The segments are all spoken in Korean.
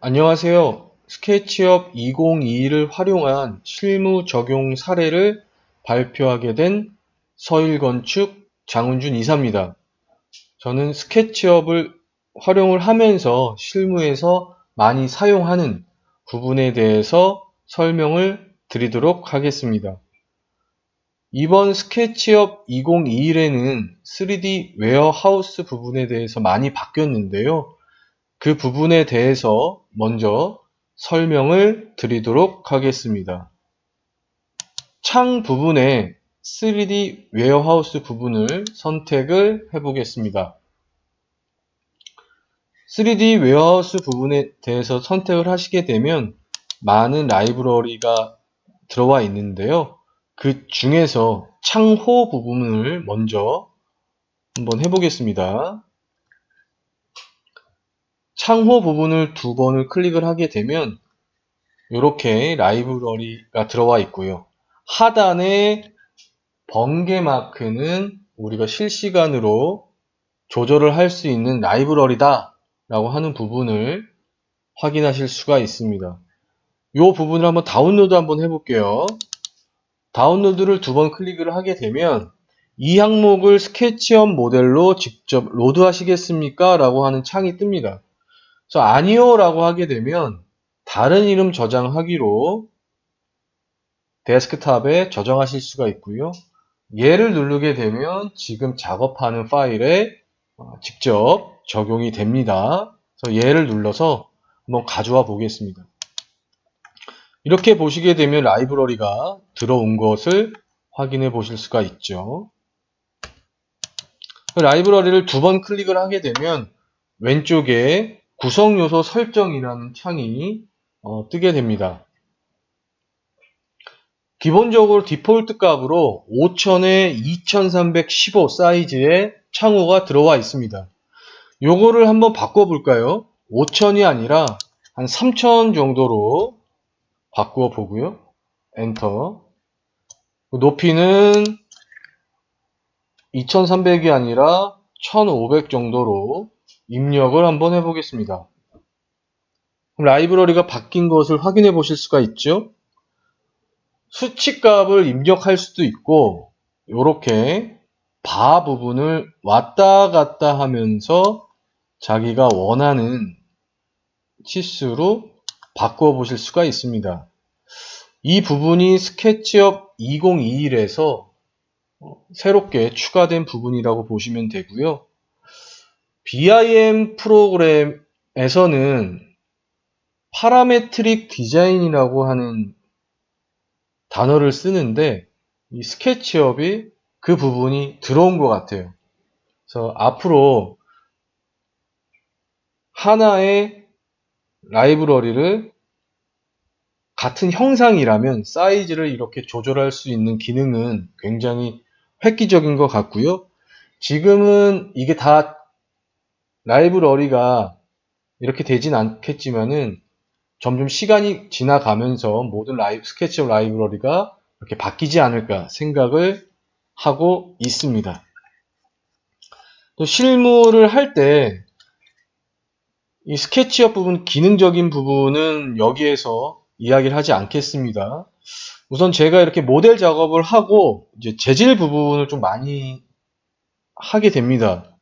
안녕하세요. 스케치업 2022를 활용한 실무 적용 사례를 발표하게 된 서일건축 장훈준 이사입니다. 저는 스케치업을 활용을 하면서 실무에서 많이 사용하는 부분에 대해서 설명을 드리도록 하겠습니다. 이번 스케치업 2021에는 3D 웨어하우스 부분에 대해서 많이 바뀌었는데요. 그 부분에 대해서 먼저 설명을 드리도록 하겠습니다. 창 부분에 3D 웨어하우스 부분을 선택을 해 보겠습니다. 3D 웨어하우스 부분에 대해서 선택을 하시게 되면 많은 라이브러리가 들어와 있는데요. 그 중에서 창호 부분을 먼저 한번 해보겠습니다. 창호 부분을 두 번을 클릭을 하게 되면 이렇게 라이브러리가 들어와 있고요. 하단에 번개 마크는 우리가 실시간으로 조절을 할 수 있는 라이브러리다 라고 하는 부분을 확인하실 수가 있습니다. 이 부분을 한번 다운로드 한번 해볼게요. 다운로드를 두 번 클릭을 하게 되면 이 항목을 스케치업 모델로 직접 로드 하시겠습니까? 라고 하는 창이 뜹니다. 그래서 아니요 라고 하게 되면 다른 이름 저장하기로 데스크탑에 저장하실 수가 있고요. 얘를 누르게 되면 지금 작업하는 파일에 직접 적용이 됩니다. 그래서 얘를 눌러서 한번 가져와 보겠습니다. 이렇게 보시게 되면 라이브러리가 들어온 것을 확인해 보실 수가 있죠. 라이브러리를 두 번 클릭을 하게 되면 왼쪽에 구성요소 설정이라는 창이 뜨게 됩니다. 기본적으로 디폴트 값으로 5000에 2315 사이즈의 창호가 들어와 있습니다. 요거를 한번 바꿔볼까요? 5000이 아니라 한 3000 정도로 바꾸어 보고요. 엔터. 높이는 2300이 아니라 1500 정도로 입력을 한번 해보겠습니다. 라이브러리가 바뀐 것을 확인해 보실 수가 있죠. 수치값을 입력할 수도 있고 이렇게 바 부분을 왔다 갔다 하면서 자기가 원하는 치수로 바꿔 보실 수가 있습니다. 이 부분이 스케치업 2021에서 새롭게 추가된 부분이라고 보시면 되고요. BIM 프로그램에서는 파라메트릭 디자인이라고 하는 단어를 쓰는데 이 스케치업이 그 부분이 들어온 것 같아요. 그래서 앞으로 하나의 라이브러리를 같은 형상이라면 사이즈를 이렇게 조절할 수 있는 기능은 굉장히 획기적인 것 같고요. 지금은 이게 다 라이브러리가 이렇게 되진 않겠지만은 점점 시간이 지나가면서 모든 스케치업 라이브러리가 이렇게 바뀌지 않을까 생각을 하고 있습니다. 또 실무를 할 때 이 스케치업 부분, 기능적인 부분은 여기에서 이야기를 하지 않겠습니다. 우선 제가 이렇게 모델 작업을 하고 이제 재질 부분을 좀 많이 하게 됩니다.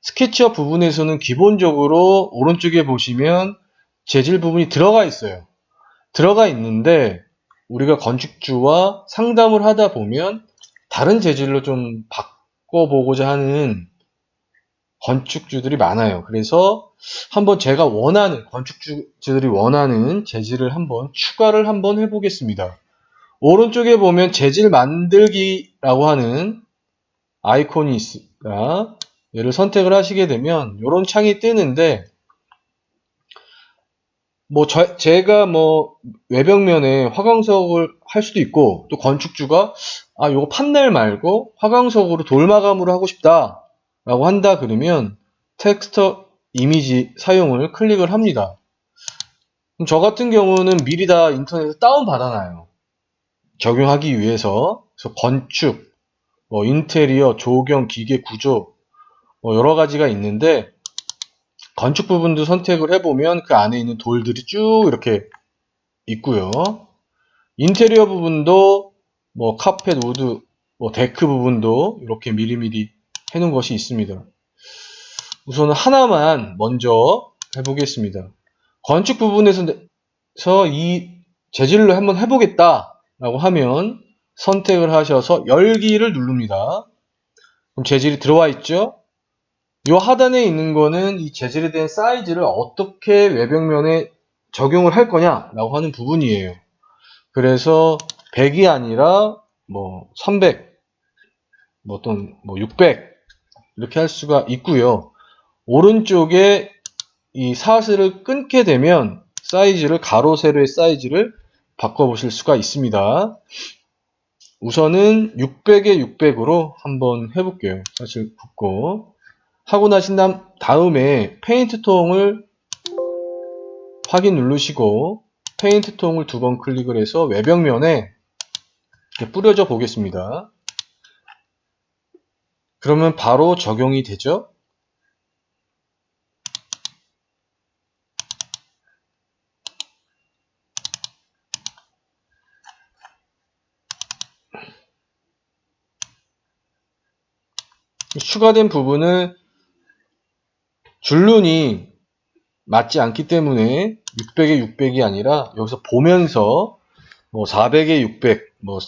스케치업 부분에서는 기본적으로 오른쪽에 보시면 재질 부분이 들어가 있어요. 들어가 있는데 우리가 건축주와 상담을 하다 보면 다른 재질로 좀 바꿔보고자 하는 건축주들이 많아요. 그래서 한번 제가 원하는, 건축주들이 원하는 재질을 한번 추가를 한번 해보겠습니다. 오른쪽에 보면 재질 만들기라고 하는 아이콘이 있습니다. 얘를 선택을 하시게 되면 이런 창이 뜨는데 제가 외벽면에 화강석을 할 수도 있고 또 건축주가 요거 판넬 말고 화강석으로 돌마감으로 하고 싶다 라고 한다 그러면 텍스처 이미지 사용을 클릭을 합니다. 그럼 저 같은 경우는 미리 다 인터넷에서 다운 받아놔요. 적용하기 위해서. 그래서 건축, 인테리어, 조경, 기계 구조 여러 가지가 있는데 건축 부분도 선택을 해보면 그 안에 있는 돌들이 쭉 이렇게 있고요. 인테리어 부분도 뭐 카펫, 우드, 뭐 데크 부분도 이렇게 미리미리 해놓은 것이 있습니다. 우선 하나만 먼저 해보겠습니다. 건축 부분에서 이 재질로 한번 해보겠다라고 하면 선택을 하셔서 열기를 누릅니다. 그럼 재질이 들어와 있죠? 이 하단에 있는 거는 이 재질에 대한 사이즈를 어떻게 외벽면에 적용을 할 거냐라고 하는 부분이에요. 그래서 100이 아니라 뭐 300, 뭐 또는 뭐 600 이렇게 할 수가 있고요. 오른쪽에 이 사슬을 끊게 되면 사이즈를 가로 세로의 사이즈를 바꿔보실 수가 있습니다. 우선은 600에 600으로 한번 해볼게요. 사실 긋고 하고 나신 다음에 페인트 통을 확인 누르시고 페인트 통을 2번 클릭을 해서 외벽면에 이렇게 뿌려줘 보겠습니다. 그러면 바로 적용이 되죠. 추가된 부분을 줄눈이 맞지 않기 때문에 600에 600이 아니라 여기서 보면서 뭐 400에 600, 뭐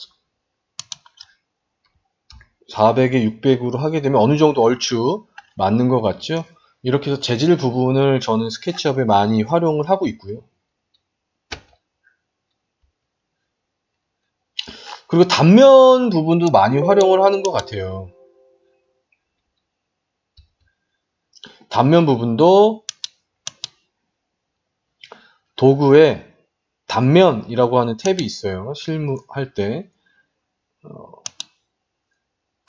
400에 600으로 하게 되면 어느 정도 얼추 맞는 것 같죠? 이렇게 해서 재질 부분을 저는 스케치업에 많이 활용을 하고 있고요. 그리고 단면 부분도 많이 활용을 하는 것 같아요. 단면 부분도 도구에 단면이라고 하는 탭이 있어요. 실무할 때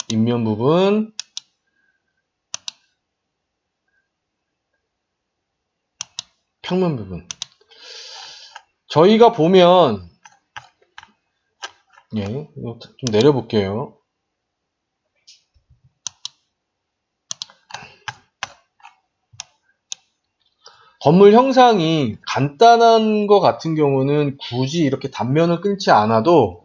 인면 부분, 평면 부분. 저희가 보면 좀 내려볼게요. 건물 형상이 간단한 것 같은 경우는 굳이 이렇게 단면을 끊지 않아도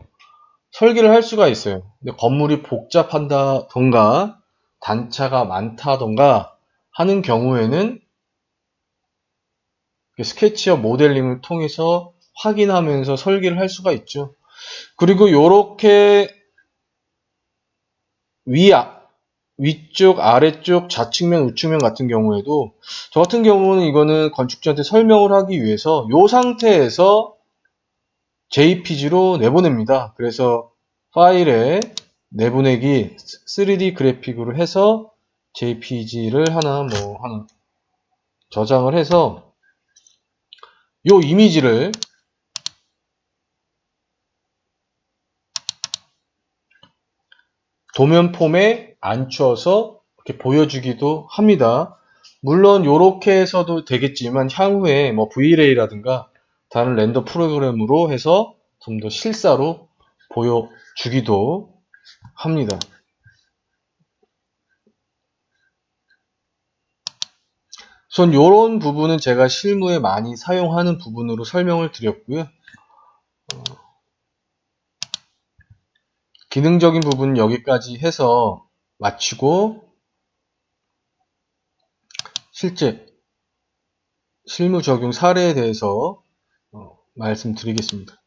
설계를 할 수가 있어요. 근데 건물이 복잡하다던가 단차가 많다던가 하는 경우에는 스케치업 모델링을 통해서 확인하면서 설계를 할 수가 있죠. 그리고 이렇게 위쪽, 아래쪽, 좌측면, 우측면 같은 경우에도 저 같은 경우는 이거는 건축주한테 설명을 하기 위해서 이 상태에서 JPG로 내보냅니다. 그래서 파일에 내보내기 3D 그래픽으로 해서 JPG를 하나 저장을 해서 이 이미지를 도면 폼에 앉혀서 이렇게 보여주기도 합니다. 물론 이렇게 해서도 되겠지만 향후에 뭐 V-Ray라든가 다른 렌더 프로그램으로 해서 좀 더 실사로 보여주기도 합니다. 우선 이런 부분은 제가 실무에 많이 사용하는 부분으로 설명을 드렸고요. 기능적인 부분은 여기까지 해서 마치고 실제 실무 적용 사례에 대해서 말씀드리겠습니다.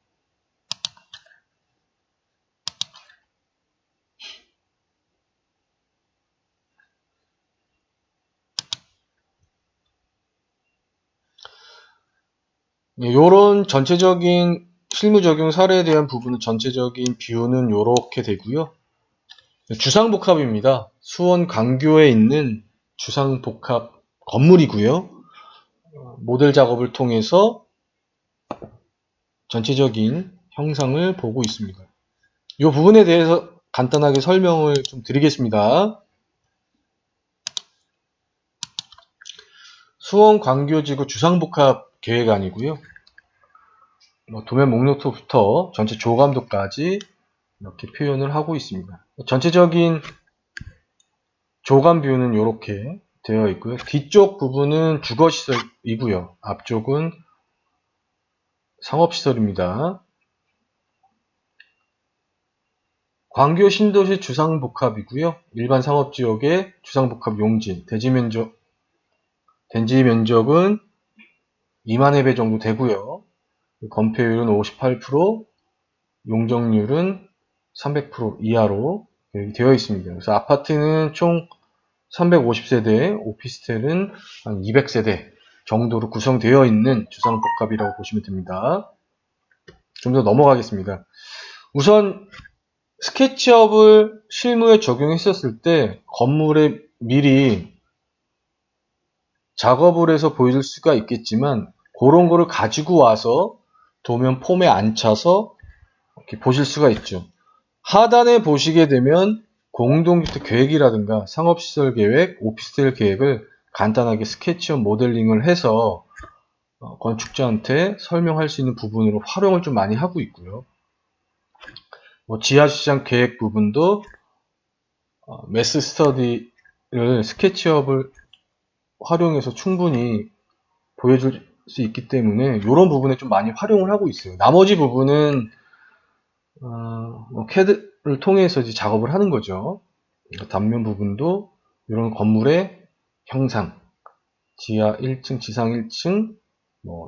이런 전체적인 실무 적용 사례에 대한 부분은 전체적인 뷰는 이렇게 되고요. 주상복합입니다. 수원 광교에 있는 주상복합 건물이고요. 모델 작업을 통해서 전체적인 형상을 보고 있습니다. 이 부분에 대해서 간단하게 설명을 좀 드리겠습니다. 수원 광교지구 주상복합 계획안이고요. 도면 목록부터 전체 조감도까지 이렇게 표현을 하고 있습니다. 전체적인 조감 뷰는 이렇게 되어 있고요. 뒤쪽 부분은 주거시설이고요. 앞쪽은 상업시설입니다. 광교 신도시 주상복합이고요. 일반 상업지역의 주상복합 용지, 대지 면적은 2만 회배 정도 되고요. 건폐율은 58%, 용적률은 300% 이하로 되어 있습니다. 그래서 아파트는 총 350세대, 오피스텔은 한 200세대 정도로 구성되어 있는 주상복합이라고 보시면 됩니다. 좀 더 넘어가겠습니다. 우선 스케치업을 실무에 적용했었을 때 건물에 미리 작업을 해서 보여줄 수가 있겠지만 그런 거를 가지고 와서 도면 폼에 앉혀서 이렇게 보실 수가 있죠. 하단에 보시게 되면 공동주택 계획이라든가 상업시설 계획, 오피스텔 계획을 간단하게 스케치업 모델링을 해서 건축자한테 설명할 수 있는 부분으로 활용을 좀 많이 하고 있고요. 지하주차장 계획 부분도 매스 스터디를 스케치업을 활용해서 충분히 보여줄 수 있기 때문에 이런 부분에 좀 많이 활용을 하고 있어요. 나머지 부분은 CAD를 통해서 이제 작업을 하는 거죠. 단면 부분도 이런 건물의 형상, 지하 1층, 지상 1층,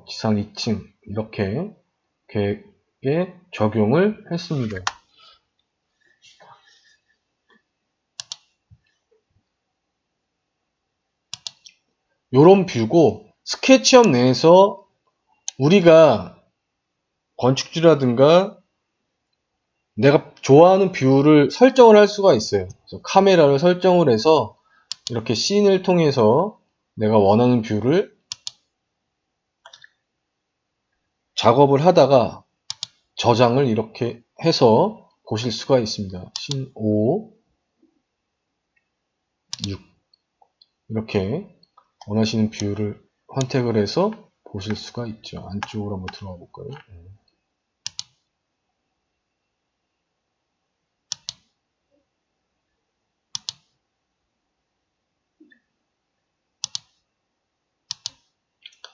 지상 2층 이렇게 계획에 적용을 했습니다. 이런 뷰고 스케치업 내에서 우리가 건축주라든가 내가 좋아하는 뷰를 설정을 할 수가 있어요. 그래서 카메라를 설정을 해서 이렇게 씬을 통해서 내가 원하는 뷰를 작업을 하다가 저장을 이렇게 해서 보실 수가 있습니다. 씬 5, 6 이렇게 원하시는 뷰를 선택을 해서 보실 수가 있죠. 안쪽으로 한번 들어가 볼까요?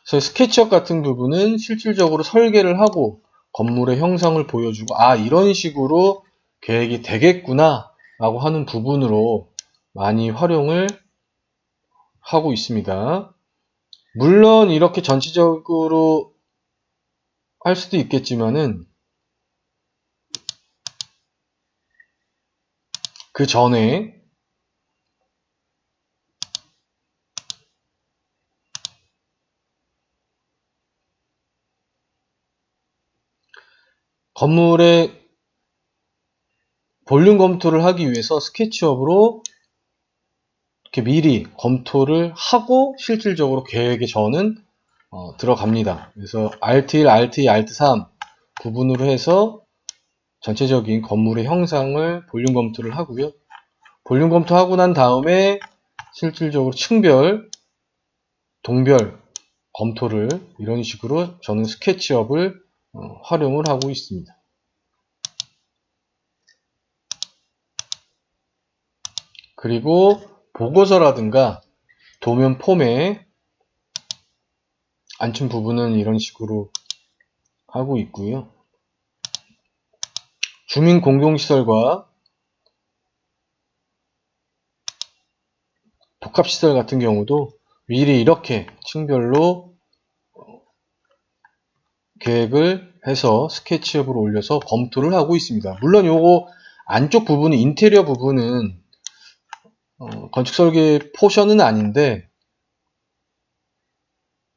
그래서 스케치업 같은 부분은 실질적으로 설계를 하고 건물의 형상을 보여주고 이런 식으로 계획이 되겠구나 라고 하는 부분으로 많이 활용을 하고 있습니다. 물론 이렇게 전체적으로 할 수도 있겠지만은 그 전에 건물의 볼륨 검토를 하기 위해서 스케치업으로 이렇게 미리 검토를 하고 실질적으로 계획에 저는 들어갑니다. 그래서 Alt1, Alt2, Alt3 부분으로 해서 전체적인 건물의 형상을 볼륨 검토를 하고요. 볼륨 검토하고 난 다음에 실질적으로 층별, 동별 검토를 이런 식으로 저는 스케치업을 활용을 하고 있습니다. 그리고 보고서라든가 도면 폼에 앉힌 부분은 이런 식으로 하고 있고요. 주민 공동시설과 복합시설 같은 경우도 미리 이렇게 층별로 계획을 해서 스케치업으로 올려서 검토를 하고 있습니다. 물론 요거 안쪽 부분은 인테리어 부분은 건축 설계 포션은 아닌데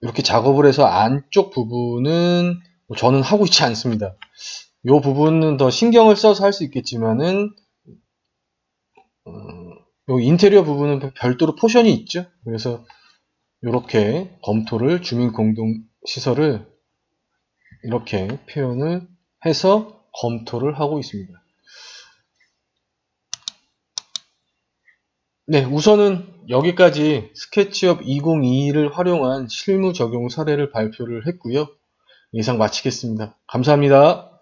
이렇게 작업을 해서 안쪽 부분은 저는 하고 있지 않습니다. 요 부분은 더 신경을 써서 할 수 있겠지만은 요 인테리어 부분은 별도로 포션이 있죠. 그래서 이렇게 검토를 주민 공동 시설을 이렇게 표현을 해서 검토를 하고 있습니다. 네, 우선은 여기까지 스케치업 2022를 활용한 실무 적용 사례를 발표를 했고요. 이상 마치겠습니다. 감사합니다.